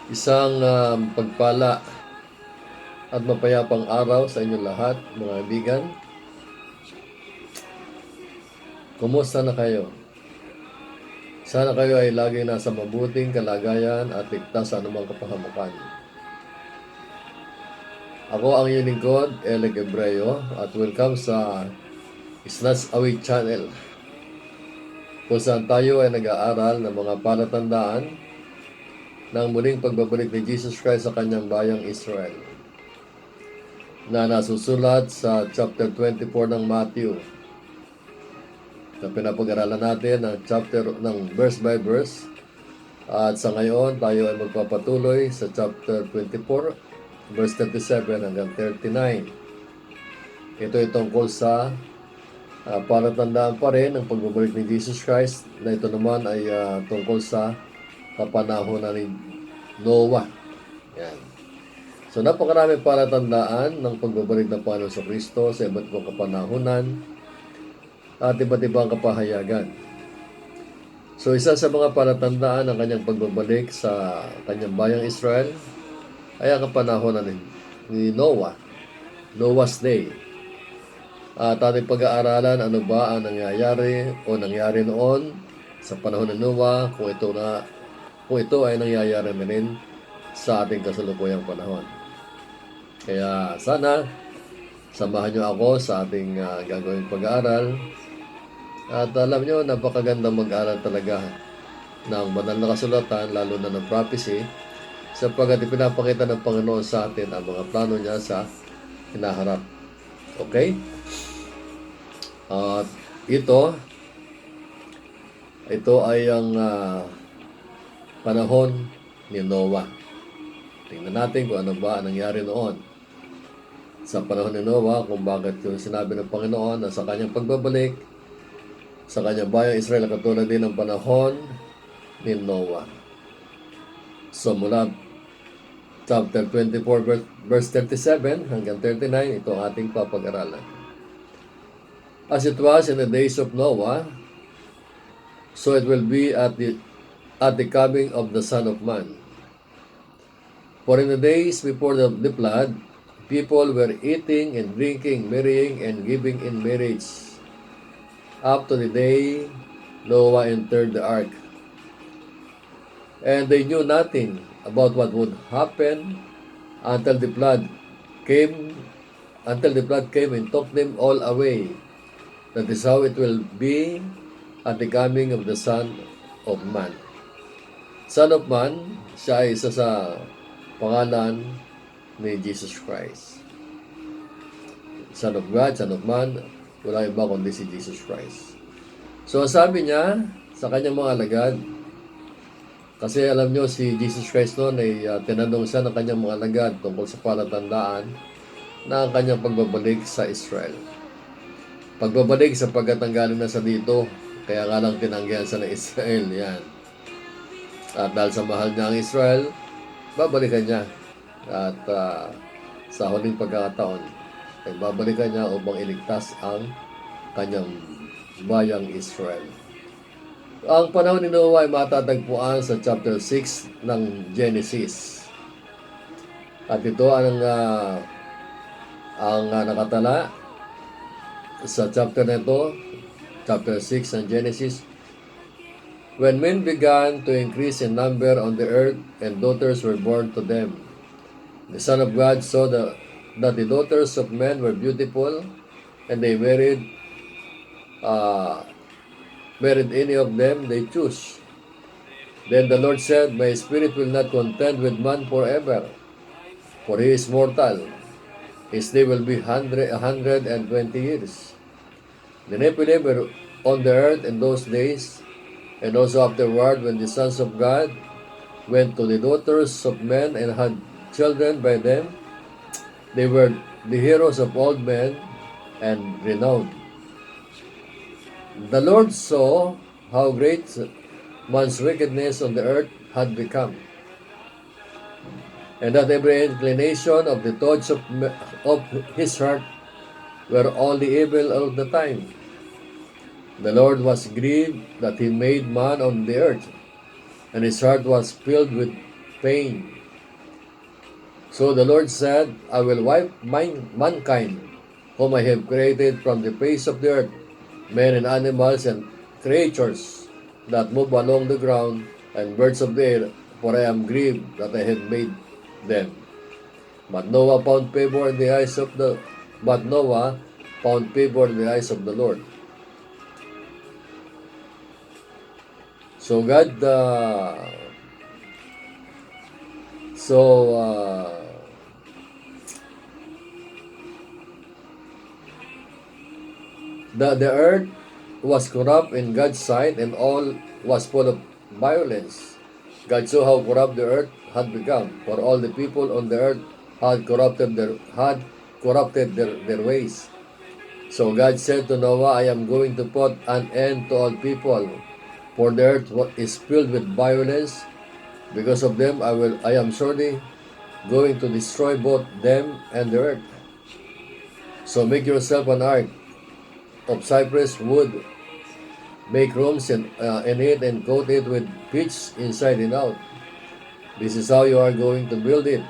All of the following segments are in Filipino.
Isang pagpala at mapayapang araw sa inyong lahat, mga kaibigan. Kumusta na kayo? Sana kayo ay laging nasa mabuting kalagayan at ligtas sa anumang kapahamakan. Ako ang iyong lingkod, Elec Ebreo, at welcome sa Snatch Away Channel, kung saan tayo ay nag-aaral ng mga palatandaan ng muling pagbabalik ni Jesus Christ sa kanyang bayang Israel, na nasusulat sa chapter 24 ng Matthew. Na pinapag-aralan natin ang chapter ng verse by verse. At sa ngayon, tayo ay magpapatuloy sa chapter 24, verse 37 hanggang 39. Ito ay tungkol sa palatandaan pa rin ng pagbabalik ni Jesus Christ, na ito naman ay tungkol sa kapanahonan ni Noah. Yan. So napakarami palatandaan ng pagbabalik ng Panginoon sa Kristo sa iba't ibang kapanahunan at iba't ibang kapahayagan. So isa sa mga palatandaan ng kanyang pagbabalik sa kanyang bayang Israel ay ang kapanahonan ni Noah, Noah's Day. At ating pag-aaralan ano ba ang nangyayari o nangyari noon sa panahon ng Noah, kung ito ay nangyayari na rin sa ating kasalukuyang panahon. Kaya sana samahan niyo ako sa ating gagawing pag-aaral. At alam niyo, napakaganda mag-aaral talaga ng banal na kasulatan, lalo na ng prophecy, sapagkat ipinapakita ng Panginoon sa atin ang mga plano niya sa hinaharap. Okay? At ito ay ang panahon ni Noah. Tingnan natin kung ano ba ang nangyari noon sa panahon ni Noah, kung bakit yung sinabi ng Panginoon na sa kanyang pagbabalik sa kanyang bayang Israel katulad din ng panahon ni Noah. So mula chapter 24 verse 37 hanggang 39, ito ang ating papag-aralan. As it was in the days of Noah, so it will be at the coming of the Son of Man. For in the days before the flood, people were eating and drinking, marrying and giving in marriage, up to the day Noah entered the ark. And they knew nothing about what would happen until the flood came and took them all away. That is how it will be at the coming of the Son of Man. Son of Man, siya ay isa sa pangalan ni Jesus Christ. Son of God, Son of Man, wala iba kundi si Jesus Christ. So sabi niya sa kanyang mga alagad, kasi alam nyo si Jesus Christ noon ay tinanong siya ng kanyang mga alagad tungkol sa palatandaan na ang kanyang pagbabalik sa Israel. Pagbabalik sapagkat nanggaling na sa dito, kaya nga lang tinanggihan sa ng Israel. Yan. At dahil sa mahal niya ang Israel, babalikan niya. At sa huling pagkakataon, ay babalikan niya upang iligtas ang kanyang bayang Israel. Ang panahon ni Noah ay matatagpuan sa chapter 6 ng Genesis. At ito ang nakatala sa chapter na ito, chapter 6 ng Genesis. When men began to increase in number on the earth, and daughters were born to them, the Son of God saw that the daughters of men were beautiful, and they married any of them they choose. Then the Lord said, My spirit will not contend with man forever, for he is mortal. His day will be 120 years. The Nephilim were on the earth in those days, and also afterward, when the sons of God went to the daughters of men and had children by them, they were the heroes of old men and renowned. The Lord saw how great man's wickedness on the earth had become, and that every inclination of the thoughts of his heart were only evil all the time. The Lord was grieved that he made man on the earth, and his heart was filled with pain. So the Lord said, I will wipe mankind, whom I have created from the face of the earth, men and animals and creatures that move along the ground, and birds of the air, for I am grieved that I have made them. But Noah found favor in the eyes of the Lord. So God, the earth was corrupt in God's sight, and all was full of violence. God saw how corrupt the earth had become, for all the people on the earth had corrupted their ways. So God said to Noah, I am going to put an end to all people, for the earth is filled with violence. Because of them, I am surely going to destroy both them and the earth. So make yourself an ark of cypress wood. Make rooms in it and coat it with pitch inside and out. This is how you are going to build it.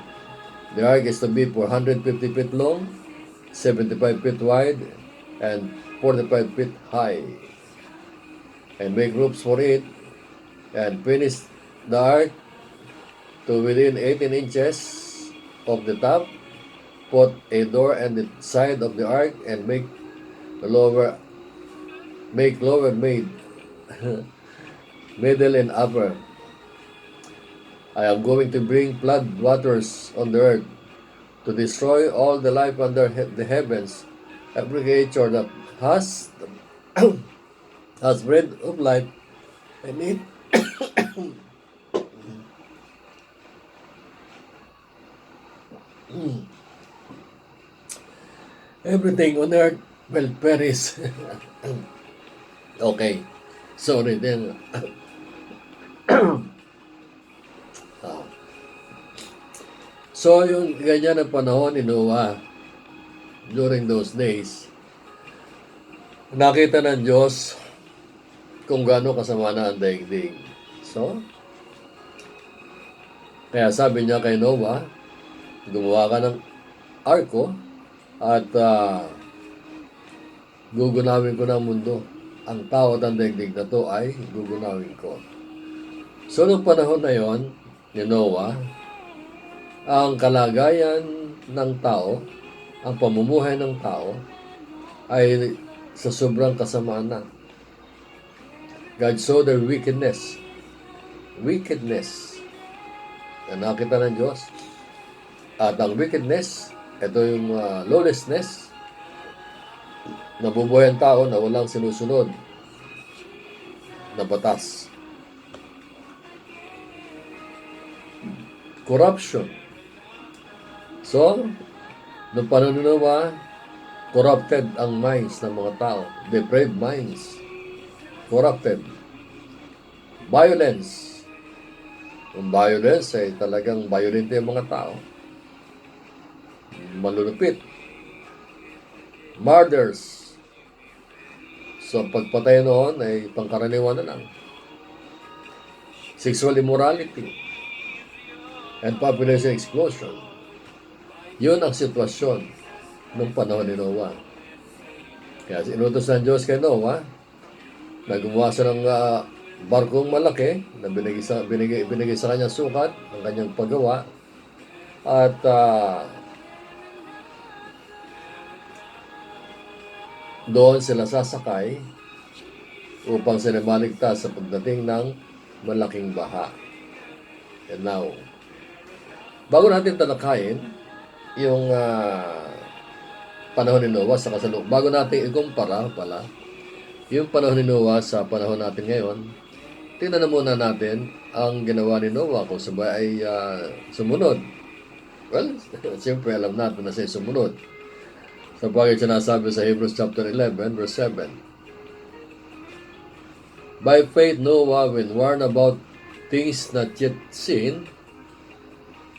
The ark is to be 450 feet long, 75 feet wide, and 45 feet high. And make roofs for it, and finish the ark to within 18 inches of the top. Put a door on the side of the ark, and make lower made middle and upper. I am going to bring flood waters on the earth to destroy all the life under the heavens. Every creature that has breath of life, and it everything on earth will perish. Okay. Sorry then. So, yung ganyan ang panahon ni Noah during those days, nakita ng Diyos kung gaano kasama na ang daigdig. So, kaya sabi niya kay Noah, gumawa ka ng arko at gugunawin ko ng mundo. Ang tao at ang daigdig na to ay gugunawin ko. So, noong panahon na yon ni Noah, ang kalagayan ng tao, ang pamumuhay ng tao, ay sa sobrang kasamaan na. God saw their wickedness. Wickedness. Na nakita ng Diyos. At ang wickedness, ito yung lawlessness, nabubuhay ang tao na walang sinusunod na batas. Corruption. So, noong panahon ni Noah, corrupted ang minds ng mga tao. Depraved minds. Corrupted. Violence. Ang violence ay talagang violent yung mga tao. Malulupit. Murders. So, pagpatay noon ay pangkaraniwan na lang. Sexual immorality. And population explosion. Yun ang sitwasyon ng panahon ni Noah. Kaya inutos ng Diyos kay Noah na gumawa siya ng barkong malaki na binigay sa kanyang sukat, ang kanyang paggawa. At doon sila sasakay upang sila maligtas sa pagdating ng malaking baha. And now, bago natin talakayin yung panahon ni Noah sa kasalukuyang, bago natin ikumpara pala yung panahon ni Noah sa panahon natin ngayon, tingnan na muna natin ang ginawa ni Noah kung sabay ay sumunod. Well, siyempre alam natin na siya sumunod. Sapagkat sinasabi sa Hebrews chapter 11, verse 7. By faith Noah, when warned about things not yet seen,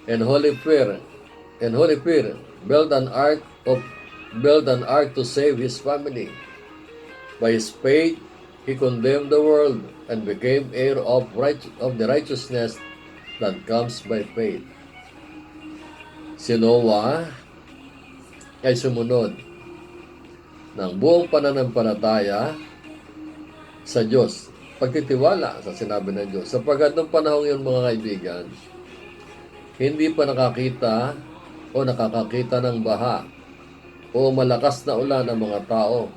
and holy fear, built an ark to save his family. By his faith he condemned the world and became heir of the righteousness that comes by faith. Si Noah ay sumunod ng buong pananampalataya sa Diyos. Pagtitiwala sa sinabi ng Diyos. Sapagkat noong panahon yun, mga kaibigan, hindi pa nakakita o nakakakita ng baha o malakas na ulan ang mga tao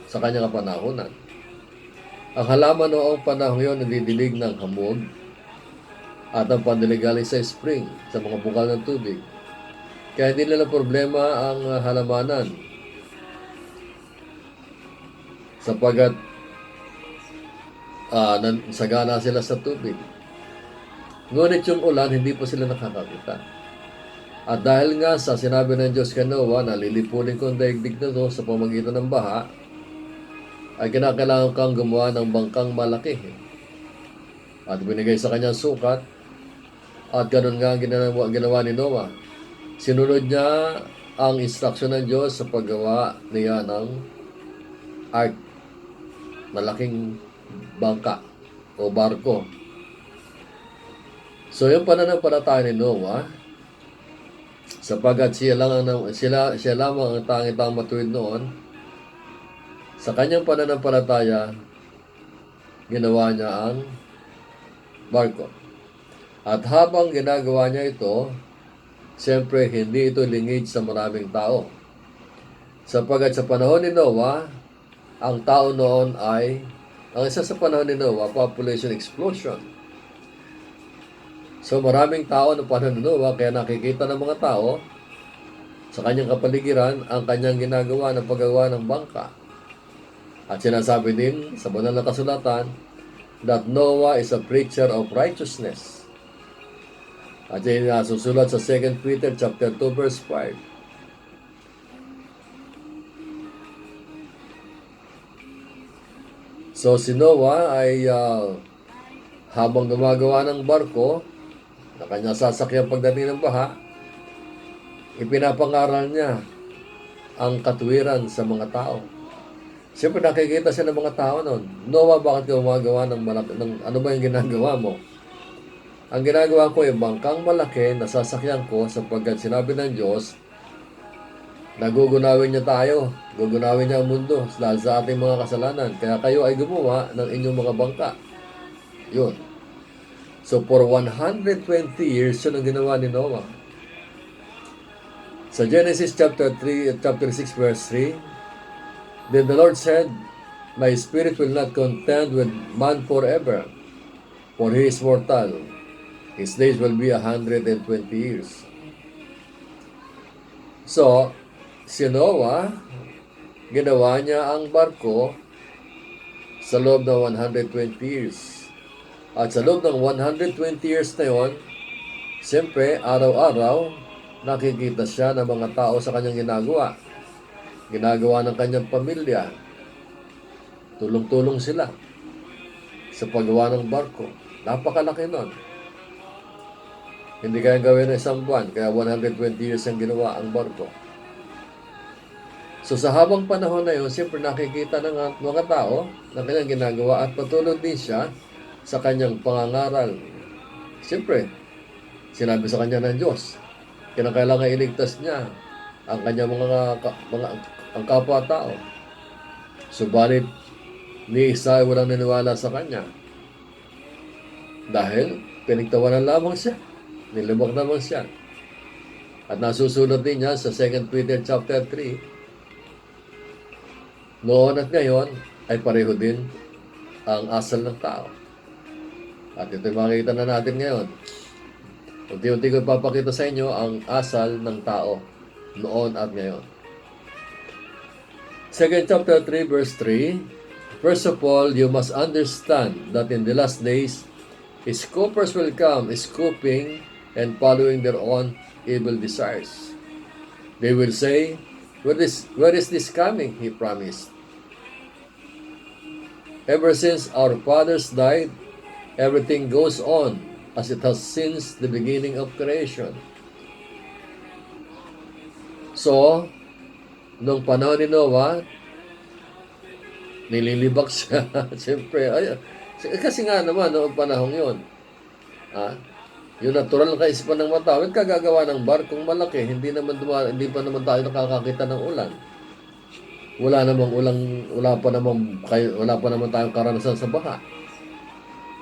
sa kanyang kapanahunan. Ang halaman noong panahon yun nadidilig ng hamog at ang pandilig galing sa spring, sa mga bukal ng tubig. Kaya hindi nila problema ang halamanan sapagkat sagana sila sa tubig. Ngunit yung ulan, hindi pa sila nakakakita. At dahil nga sa sinabi ng Diyos kay Noah na lilipunin ko ang daigdig na to sa pamagitan ng baha, ay kinakailangan kang gumawa ng bangkang malaki. At binigay sa kanyang sukat, at ganun nga ang ginawa ni Noah. Sinunod niya ang instruction ng Diyos sa paggawa niya ng ark, malaking bangka o barko. So yung pananampalataya ni Noah, sapagkat siya lamang ang tanging matuwid noon, sa kanyang pananampalataya, ginawa niya ang barko. At habang ginagawa niya ito, siyempre hindi ito lingid sa maraming tao. Sapagkat sa panahon ni Noah, ang tao noon ay, ang isa sa panahon ni Noah, population explosion. So maraming tao ng panahon ni Noah, kaya nakikita ng mga tao sa kanyang kapaligiran ang kanyang ginagawa ng paggawa ng bangka. At sinasabi din sa banal na kasulatan that Noah is a preacher of righteousness. At yan nasusulat sa 2 Peter chapter 2 verse 5. So si Noah ay habang gumagawa ng barko na kanyang sasakyan pagdating ng baha, ipinapangaral niya ang katwiran sa mga tao. Siyempre nakikita siya ng mga tao noon. Noah, bakit ka gumagawa ng ano ba yung ginagawa mo? Ang ginagawa ko ay bangkang malaki na sasakyan ko sapagkat sinabi ng Diyos na gugunawin niya tayo, gugunawin niya ang mundo dahil sa ating mga kasalanan. Kaya kayo ay gumawa ng inyong mga bangka. Yun. So for 120 years, yun ang ginawa ni Noah. Sa Genesis chapter 6 verse 3, then the Lord said, my spirit will not contend with man forever, for he is mortal. His days will be 120 years. So, si Noah, ginawa niya ang barko sa loob ng 120 years. At sa loob ng 120 years na yon, siyempre, araw-araw, nakikita siya ng mga tao sa kanyang ginagawa. Ginagawa ng kanyang pamilya. Tulong-tulong sila sa paggawa ng barko. Napakalaki nun. Hindi kaya gawin ng isang buwan, kaya 120 years ang ginawa ang barko. So sa habang panahon na yun, siyempre nakikita ng mga tao na kanyang ginagawa at patuloy din siya sa kanyang pangangaral. Siyempre, sinabi sa kanya ng Diyos, kinakailangan iligtas niya ang kanyang ang kapwa-tao. Subalit, ni isa ay walang naniwala sa kanya. Dahil, pinagtawanan lamang siya. Nilibak naman siya. At nasusulat din niya sa 2 Peter chapter 3, noon at ngayon ay pareho din ang asal ng tao. At ito makikita na natin ngayon. Unti-unti ko ipapakita sa inyo ang asal ng tao noon at ngayon. 2 chapter 3 verse 3, first of all, you must understand that in the last days, scoopers will come, scooping and following their own evil desires. They will say, where is this coming? He promised. Ever since our fathers died, everything goes on as it has since the beginning of creation. So, nung panahon ni Noah, nililibak siya. Siyempre, kasi nga naman, noong panahon yun, Yung natural na kaisipan ng mga tao, kagagawa ng barkong malaki, hindi pa naman tayo nakakakita ng ulan. Wala pa naman tayong karanasan sa baha.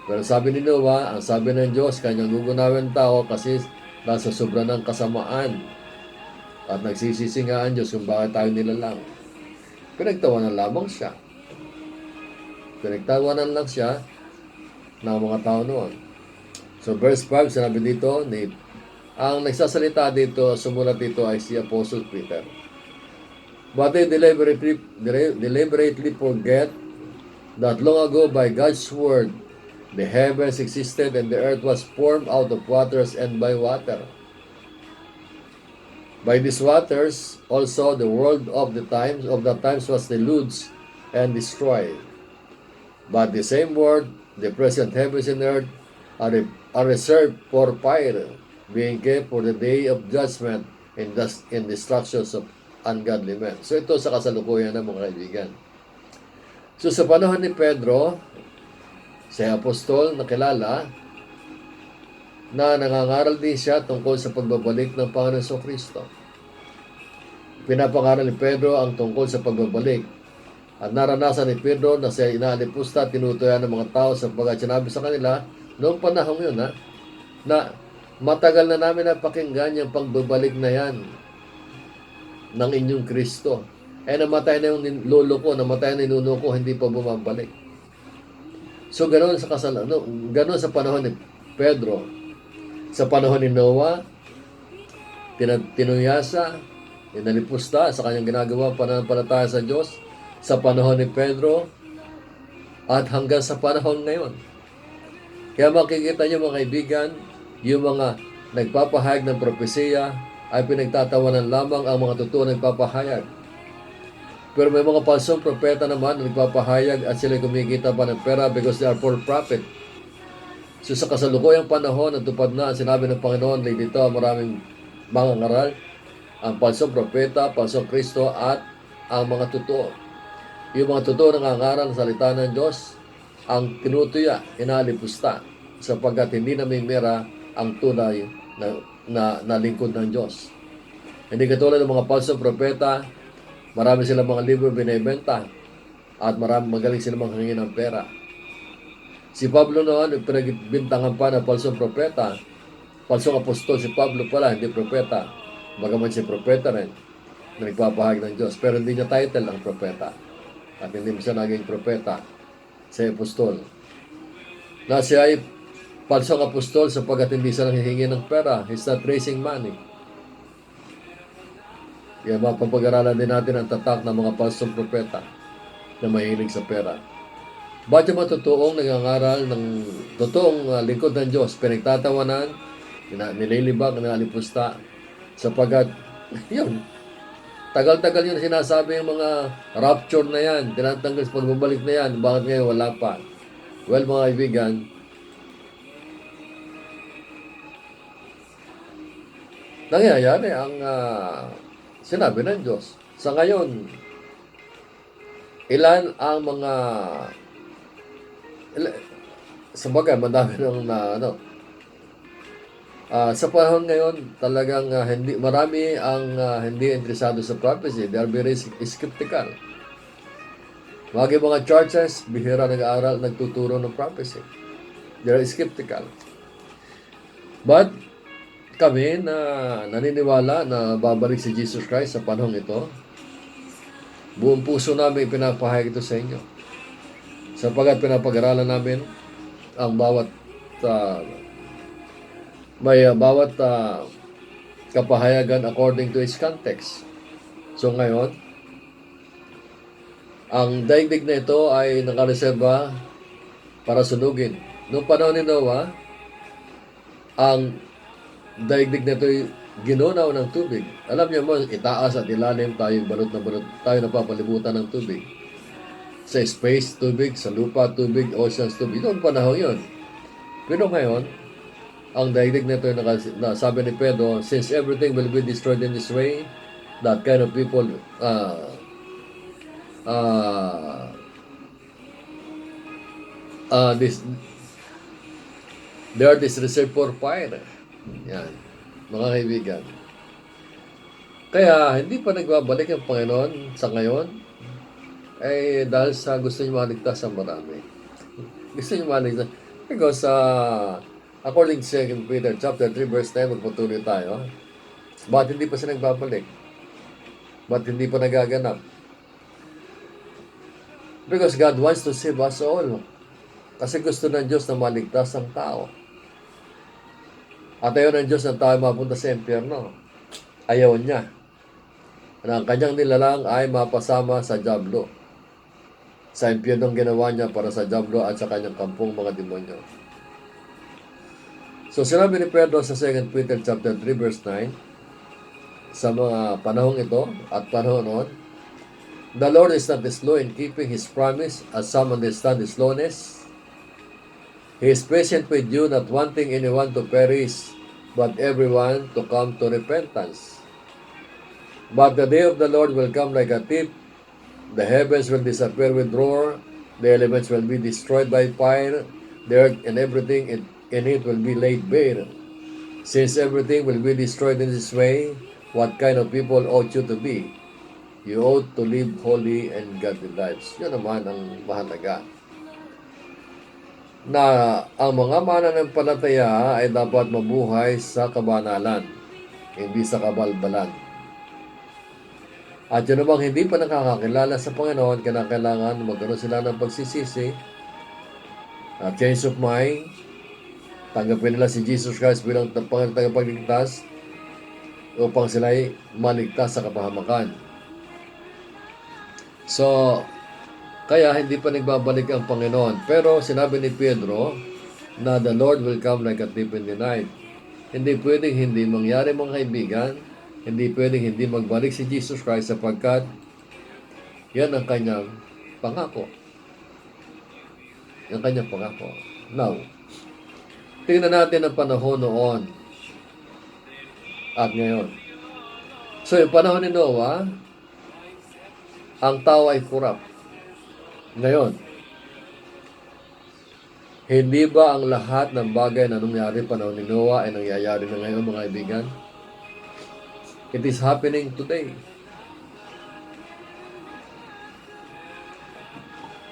Pero sabi ni Noah, ang sabi ng Diyos, kanyang gugunawin tao kasi nasa sobra ng kasamaan at nagsisisi nga ang Diyos kung bakit tayo nilalang. Pinagtawanan lamang siya. Pinagtawanan lang siya ng mga tao noon. So verse 5, sinabi dito, ang nagsasalita dito, sumulat dito ay si Apostle Peter. But they deliberately forget that long ago by God's word, the heavens existed and the earth was formed out of waters and by water. By these waters, also the world of the times was deluged and destroyed. But the same word, the present heavens and earth are reserved for fire, being kept for the day of judgment and destructions of ungodly men. So ito sa kasalukuyan ng mga kaibigan. So sa panahon ni Pedro, si apostol na kilala, na nangangaral din siya tungkol sa pagbabalik ng Panginoon Kristo. Pinapangaral ni Pedro ang tungkol sa pagbabalik. At naranasan ni Pedro na siya inaalipusta at tinutuyan ng mga tao sapagkat sinabi sa kanila, noong panahon yun na matagal na namin napakinggan yung pagbabalik na yan ng inyong Kristo. Namatay na yung lolo ko, namatay na yung nuno ko, hindi pa bumabalik. So, ganoon sa panahon ni Pedro. Sa panahon ni Noah, tinuyasa, inalipusta sa kanyang ginagawa pananampalataya sa Diyos. Sa panahon ni Pedro, at hanggang sa panahon ngayon. Kaya makikita niyo mga kaibigan, yung mga nagpapahayag ng propesiya ay pinagtatawanan lamang ang mga totoo nagpapahayag. Pero may mga falsong propeta naman na nagpapahayag at sila kumikita pa ng pera because they are for profit. So sa kasalukuyang panahon, natupad na ang sinabi ng Panginoon, dito maraming mga ngaral, ang falsong propeta, falsong Kristo at ang mga totoo. Yung mga totoo nangangaral ng salita ng Diyos, ang tinutuya, inalipusta, sapagkat hindi namimira ang tunay na lingkod ng Diyos. Hindi katulad ng mga falsong propeta, marami silang mga libro binibenta at magaling silang manghingi ng pera. Si Pablo noon, pinagbintangan pa ng falsong propeta, falsong apostol si Pablo pala, hindi propeta. Bagaman si propeta rin, na nagpapahayag ng Diyos. Pero hindi niya title ang propeta. At hindi siya naging propeta sa apostol. Na siya ay falsong apostol sapagkat hindi siya nanghihingi ng pera. He's not raising money. Kaya mapapag-aralan din natin ang tatak ng mga falsong propeta na mahilig sa pera. Ba't yung mga totoong nangangaral ng totoong lingkod ng Diyos, pinagtatawanan, nililibag, nalipusta, sapagkat, yun, tagal-tagal yun sinasabi yung mga rapture na yan, tinatanggal sa pagbabalik na yan, bakit ngayon wala pa? Well, mga kaibigan, nangyayari ang sinabi ng Diyos. Sa ngayon, ilan ang mga sabagay, madami nang sa panahon ngayon, talagang marami ang hindi interesado sa prophecy. They are very skeptical. Mga churches, bihira nag-aaral, nagtuturo ng prophecy. They are skeptical. But, kami na naniniwala na babalik si Jesus Christ sa panahon ito, buong puso namin pinapahayag ito sa inyo. Sapagkat pinapag-aralan namin ang bawat kapahayagan according to its context. So ngayon, ang daigdig na ito ay nakareserba para sunugin. Noong panahon ni Noah, ang daigdig na ito ay ginunaw ng tubig. Alam niyo mo, itaas at ilalim tayo, balot na balot, tayo napapalibutan ng tubig. Sa space, tubig, sa lupa, tubig, oceans, tubig. Noong panahon yun. Pero ngayon, ang daigdig na ito na sabi ni Pedro, since everything will be destroyed in this way, that kind of people The earth is reserved for fire. Yan, mga kaibigan. Kaya, hindi pa nagbabalik ang Panginoon sa ngayon, dahil sa gusto niyo maligtas ang marami. Gusto niyo maligtas. Because, according to 2 Peter chapter 3, verse 9, magpatuloy tayo. Bakit hindi pa siya nagbabalik? Bakit hindi pa nagaganap? Because God wants to save us all. Kasi gusto ng Diyos na maligtas ang tao. At ayaw ng Diyos na tayo mapunta sa impyerno. Ayaw niya na ang kanyang nilalang ay mapasama sa diablo. Sa impyernong ginawa niya para sa diablo at sa kanyang kampong mga demonyo. So sinabi ni Pedro sa 2 Peter chapter 3 verse 9, sa mga panahong ito at panahon noon, the Lord is not slow in keeping His promise, as some understand His slowness. He is patient with you, not wanting anyone to perish, but everyone to come to repentance. But the day of the Lord will come like a thief. The heavens will disappear with roar. The elements will be destroyed by fire. The earth and everything in it will be laid bare. Since everything will be destroyed in this way, what kind of people ought you to be? You ought to live holy and godly lives. Yun naman ang mahalaga. Na ang mga mananampalataya ay dapat mabuhay sa kabanalan, hindi sa kabalbalan. At yun namang hindi pa nakakakilala sa Panginoon, kailangan magkaroon sila ng pagsisisi at change of mind, tanggapin nila si Jesus Christ bilang tagapagligtas upang sila ay maligtas sa kapahamakan. So, kaya hindi pa nagbabalik ang Panginoon. Pero sinabi ni Pedro na the Lord will come like a thief in the night. Hindi pwedeng hindi mangyari, mga kaibigan. Hindi pwedeng hindi magbalik si Jesus Christ sapagkat yan ang kanyang pangako. Ang kanyang pangako. Now, tingnan natin ang panahon noon at ngayon. So, yung panahon ni Noah, ang tao ay corrupt. Ngayon, hindi ba ang lahat ng bagay na nangyari panahon ni Noah ay nangyayari na ngayon, mga kaibigan? It is happening today.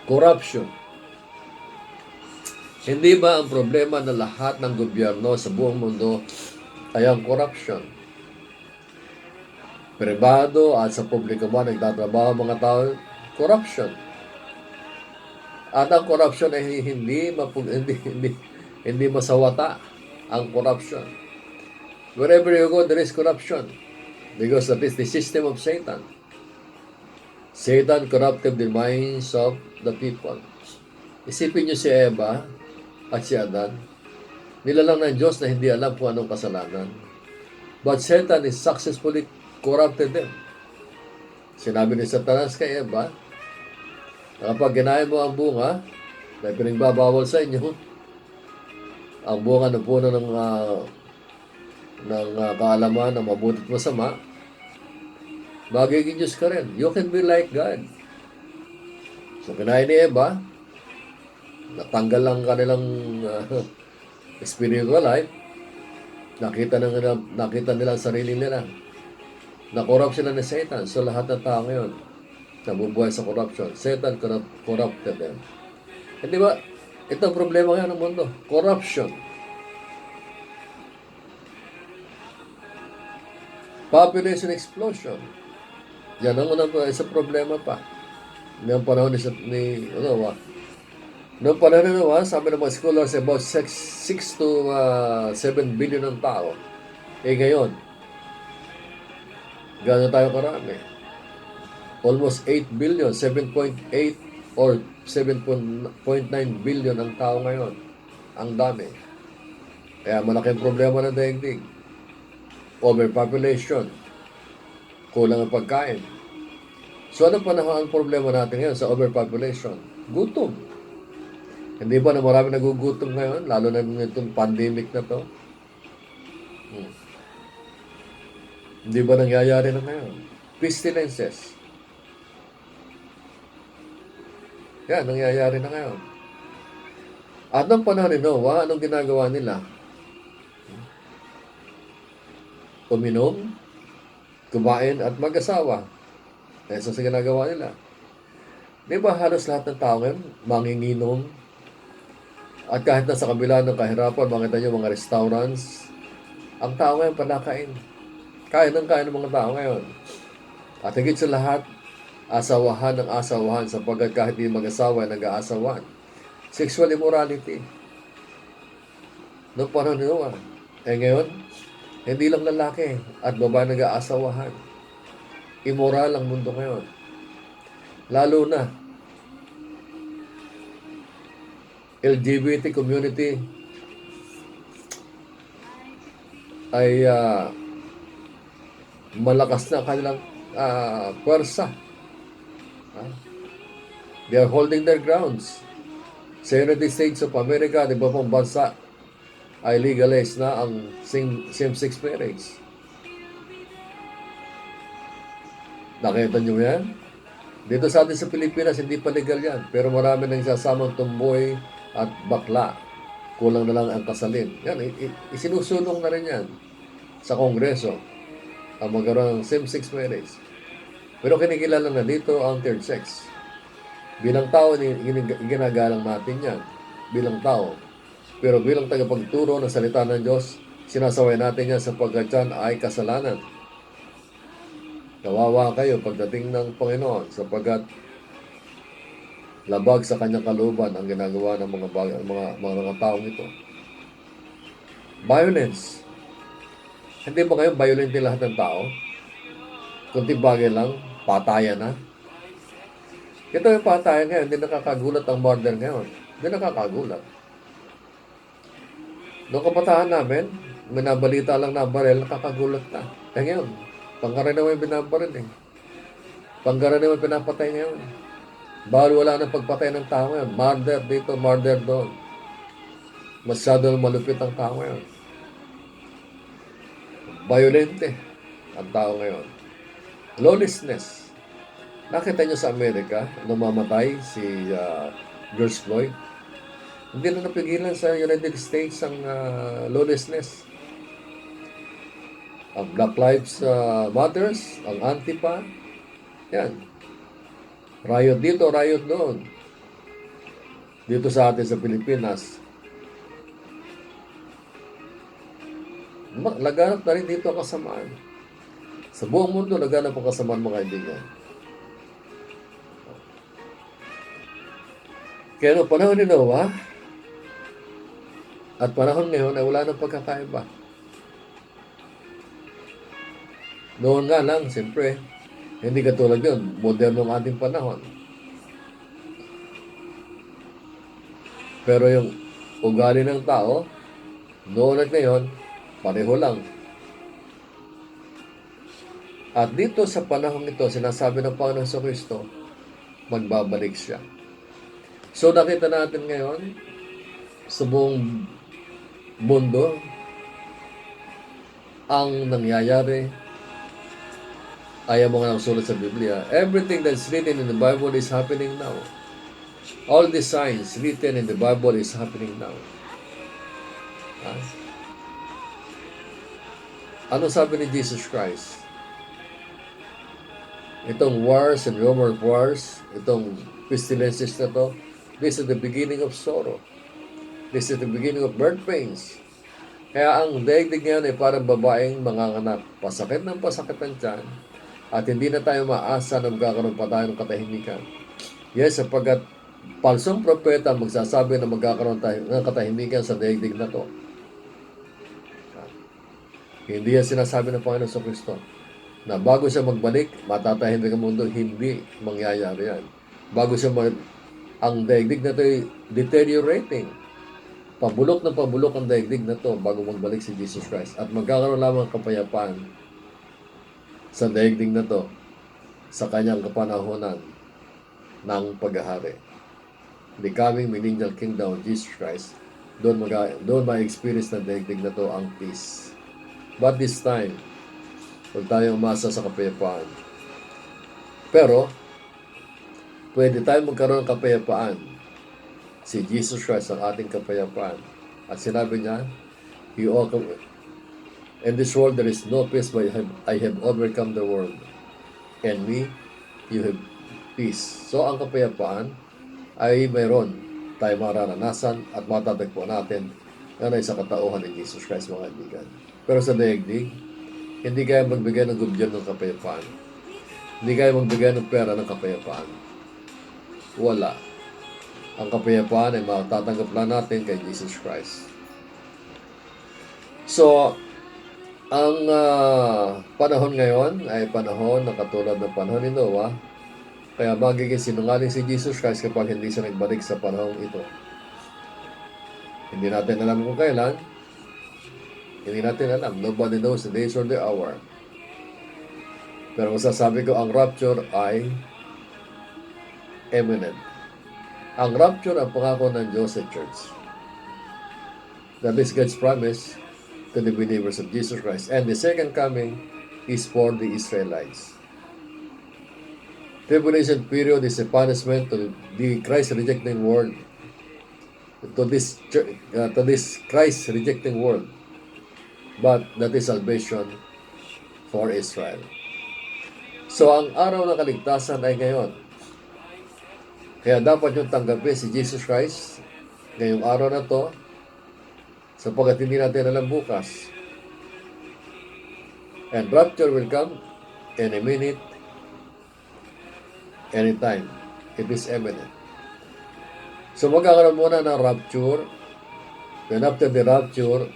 Corruption. Hindi ba ang problema na lahat ng gobyerno sa buong mundo ay ang corruption? Pribado at sa publiko ba nagtatrabaho mga tao? Corruption. At ang corruption ay hindi masawata ang corruption. Wherever you go, there is corruption. Because that is the system of Satan. Satan corrupted the minds of the people. Isipin niyo si Eva at si Adan. Nilalang ng Diyos na hindi alam kung anong kasalanan. But Satan is successfully corrupted them. Sinabi ni Satanas kay Eva, kapag ginahin mo ang bunga na pinagbabawal sa inyo, ang bunga ng puno ng kaalaman ng mabuti at masama, magiging Diyos ka rin. You can be like God. So, kinahin ni Eva, natanggal ang kanilang spiritual life, nakita nila ang sarili nila. Na-corrupt sila ni Satan. So, lahat ng tao ngayon, nabubuhay sa corruption. Satan corrupted them. Hindi ba? Ito ang problema ngayon ng mundo. Corruption. Population explosion. Yan ang unang isa problema pa. Noong panahon ni Noah. Noong panahon ni Noah, sabi ng mga scholars, about 6 to 7 billion ng tao. Ngayon, gano'n tayo karami? Almost 8 billion, 7.8 or 7.9 billion ang tao ngayon. Ang dami. Kaya malaking problema ng daigdig. Overpopulation. Kulang ang pagkain. So ano pa naman ang problema natin ngayon sa overpopulation? Gutom. Hindi ba na marami nagugutom ngayon? Lalo na itong pandemic na to. Hindi ba nangyayari na ngayon? Pestilences. Yan, nangyayari na ngayon. At ng panahon ni Noah, anong ginagawa nila? Uminom, kumain at mag-asawa. Isa sa ginagawa nila. Di ba halos lahat ng tao ngayon, manginginom, at kahit na sa kabila ng kahirapan, makita nyo mga restaurants, ang tao ngayon panakain. Kain ng mga tao ngayon. At higit sa lahat, asawahan ng asawahan sapagkat kahit di mag-asawa ay nag-aasawan. Sexual immorality. Noong panahon ni Noah. Ngayon, hindi lang lalaki at babae nag-aasawahan. Immoral ang mundo ngayon. Lalo na, LGBT community ay malakas na kanilang puwersa. They are holding their grounds. Sa United States of America, di ba pong bansa ay legalize na ang same-sex marriage. Nakita nyo yan? Dito sa atin sa Pilipinas, hindi pa legal yan. Pero marami nang sasamang tumboy at bakla. Kulang na lang ang kasalin. Yan, isinusulong na rin yan sa Kongreso ang magkaroon ng same-sex marriage. Pero kinikilala na dito ang third sex. Bilang tao, ginagalang natin yan. Bilang tao. Pero bilang tagapagturo ng salita ng Diyos, sinasaway natin yan sapagkat yan ay kasalanan. Kawawa kayo pagdating ng Panginoon sapagkat labag sa kanyang kalooban ang ginagawa ng mga taong ito. Violence. Hindi ba kayo violent din lahat ng tao? Kunti bagay lang, patayan na. Ito yung patayan ngayon, hindi nakakagulat ang murder ngayon. Hindi nakakagulat. Noong kabataan namin, minabalita lang na barel, nakakagulat na. Ngayon, pangkaraniwan yung binabaril eh. Pangkaraniwan pinapatay ngayon. Bawal wala ng pagpatay ng tao ngayon. Murder dito, murder doon. Masyado malupit ang tao ngayon. Violente ang tao ngayon. Lawlessness. Nakita nyo sa Amerika, nung mamatay si George Floyd, hindi na napigilan sa United States ang lawlessness. Ang Black Lives Matters, ang Antifa, yan. Riot dito, riot doon. Dito sa atin sa Pilipinas, laganap na rin dito ang kasamaan. Sa buong mundo, laganap ang kasamaan, mga kaibigan. Kaya no, panahon ni Noah at panahon ngayon ay wala ng pagkakaiba. Noon nga lang, siyempre, hindi katulad yun, moderno ang ating panahon. Pero yung ugali ng tao, noon at ngayon, pareho lang. At dito sa panahon ito, sinasabi ng Panginoon sa Kristo, magbabalik siya. So nakita natin ngayon, sa buong mundo, ang nangyayari ay ang mga nasulat sa Biblia. Everything that's written in the Bible is happening now. All the signs written in the Bible is happening now. Ano sabi ni Jesus Christ? Itong wars and rumor of wars, itong pestilences na to, this is the beginning of sorrow. This is the beginning of birth pains. Kaya ang daigdig ngayon ay parang babaeng manganganak. Pasakit ng pasakit ng tiyan. At hindi na tayo maasa na magkakaroon pa tayo ng katahimikan. Yes, sapagkat palsong propeta magsasabi na magkakaroon tayo ng katahimikan sa daigdig na to. Hindi yan sinasabi ng Panginoon sa Kristo na bago siya magbalik, matatahimik ang mundo. Hindi mangyayari yan. Bago siya ang daigdig na to ay deteriorating. Pabulok ang daigdig na to bago magbalik si Jesus Christ. At magkakaroon lamang kapayapaan sa daigdig na to sa kanyang kapanahonan ng paghahari. The coming millennial kingdom of Jesus Christ, doon ma-experience na daigdig na to ang peace. But this time, huwag tayong umasa sa kapayapaan. Pero, pwede tayong magkaroon ng kapayapaan si Jesus Christ ang ating kapayapaan. At sinabi niya, in this world there is no peace, but I have overcome the world. And you have peace. So ang kapayapaan ay mayroon tayo mararanasan at matatagpuan natin na sa katauhan ni Jesus Christ, mga kaibigan. Pero sa daigdig, hindi kaya magbigay ng gobyerno ng kapayapaan. Hindi kaya magbigay ng pera ng kapayapaan. Wala. Ang kapayapaan ay matatanggap lang natin kay Jesus Christ. So, ang panahon ngayon ay panahon na katulad ng panahon ni Noah. Kaya magiging sinungaling si Jesus Christ kapag hindi siya nagbalik sa panahon ito. Hindi natin alam kung kailan. Hindi natin alam. Nobody knows the days or the hour. Pero masasabi ko, ang rapture ay imminent. Ang rapture ang pangako ng Diyos sa church. That is God's promise to the believers of Jesus Christ. And the second coming is for the Israelites. Tribulation period is a punishment to the Christ-rejecting world. To this Christ-rejecting world. But that is salvation for Israel. So, ang araw ng kaligtasan ay ngayon. Kaya dapat yung tanggapin si Jesus Christ ngayong araw na to, sapagkat hindi natin alam bukas. And rapture will come in a minute, anytime. It is imminent. So magkakaroon muna ng rapture. Then after the rapture,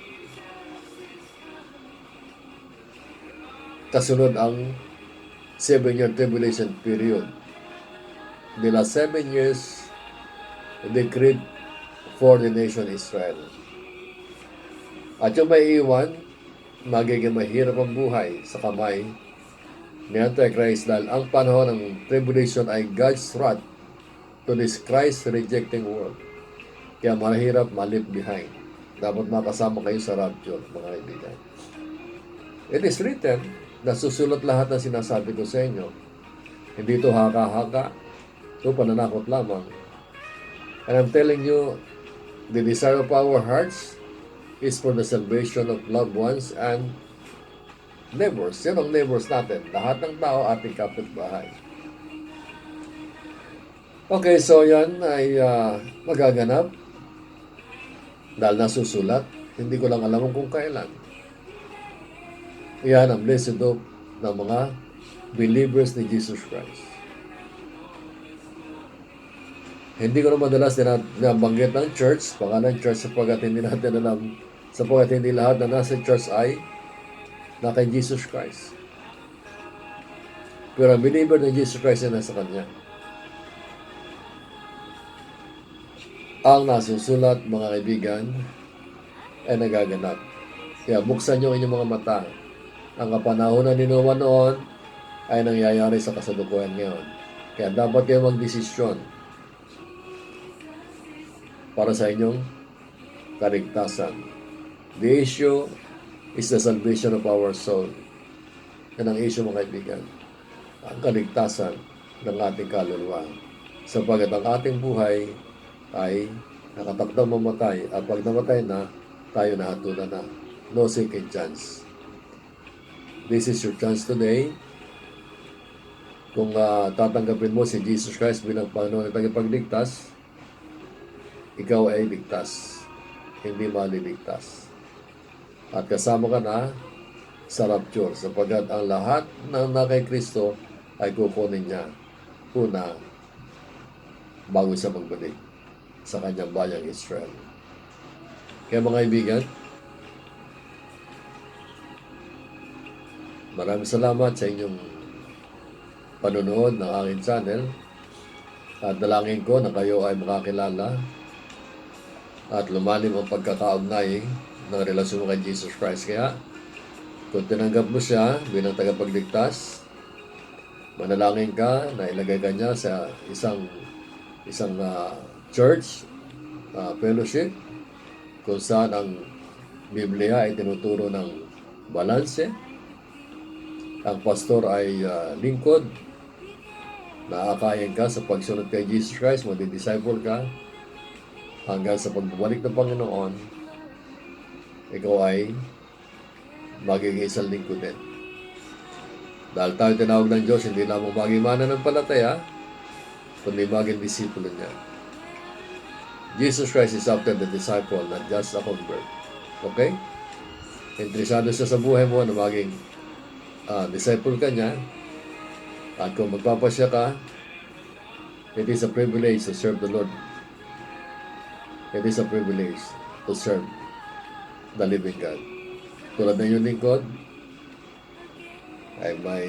kasunod ang 7-year tribulation period. The last 7 years decreed for the nation Israel. At yung may iwan, magiging mahirap ang buhay sa kamay ni Antichrist dahil ang panahon ng tribulation ay God's wrath to this Christ-rejecting world. Kaya mahirap ma-leave behind. Dapat makasama kayo sa rapture, mga kaibigan. It is written, nasusulat lahat ng sinasabi ko sa inyo. Hindi ito haka-haka. Ito pananakot lamang. And I'm telling you, the desire of our hearts is for the salvation of loved ones and neighbors. Yan ang neighbors natin. Lahat ng tao ating kapitbahay. Okay, so yan ay magaganap dahil nasusulat. Hindi ko lang alam kung kailan. Yan ang blessed hope ng mga believers ni Jesus Christ. Hindi ko na madalas nabanggit ng church, pangalan church sapagkat hindi natin alam, sapagkat hindi lahat na nasa church ay na kay Jesus Christ. Pero ang believer ng Jesus Christ ay nasa Kanya. Ang nasusulat, mga kaibigan, ay nagaganap. Kaya buksan niyo inyong mga mata. Ang kapanahonan ni Noah noon ay nangyayari sa kasalukuyan ngayon. Kaya dapat kayo magdesisyon para sa inyong kaligtasan. The issue is the salvation of our soul. Yan ang issue, mga kaibigan. Ang kaligtasan ng ating kaluluwa. Sapagat ang ating buhay ay nakatakdang mamatay. At pag namatay na, tayo nahatulan na. No second chance. This is your chance today. Kung tatanggapin mo si Jesus Christ bilang Panginoon at tagapagligtas, ikaw ay ligtas, hindi maliligtas. At kasama ka na sa rapture, sapagkat ang lahat ng kay Kristo ay kukunin niya una bago siya magbalik sa kanyang bayang Israel. Kaya mga kaibigan, maraming salamat sa inyong panonood ng aking channel. At dalangin ko na kayo ay makakilala at lumalim ang pagkakaugnay ng relasyon mo kay Jesus Christ. Kaya, kung tinanggap mo siya bilang tagapagligtas, manalangin ka na ilagay ka niya sa isang church, fellowship, kung saan ang Biblia ay tinuturo ng balanse. Ang pastor ay lingkod, naakayin ka sa pagsunod kay Jesus Christ, magdi-disciple ka, hanggang sa pagbabalik ng Panginoon, ikaw ay magiging isang lingkod din. Dahil tayo tinawag ng Diyos, hindi lamang maging mananampalataya, kundi maging disipulo niya. Jesus Christ is after the disciple, not just a convert. Okay? Interesado siya sa buhay mo na maging disciple ka niya. At kung magpapasya ka, it is a privilege to serve the Lord. It is a privilege to serve the living God. Tulad ng iyong lingkod, ay may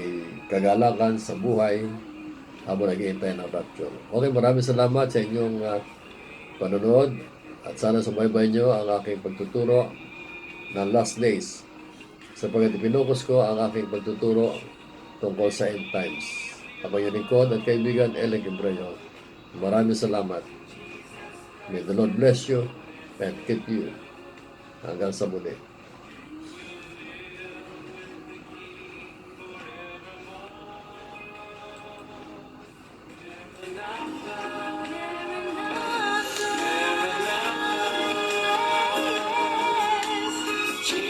kagalakan sa buhay habang nag-iintay ng rapture. Okay, maraming salamat sa inyong panonood at sana sumaybay nyo ang aking pagtuturo ng last days sapagkat ipinokus ko ang aking pagtuturo tungkol sa end times. Ako yung lingkod at kaibigan Elec Ebreo. Maraming salamat. May the Lord bless you and keep you hanggang sa muli.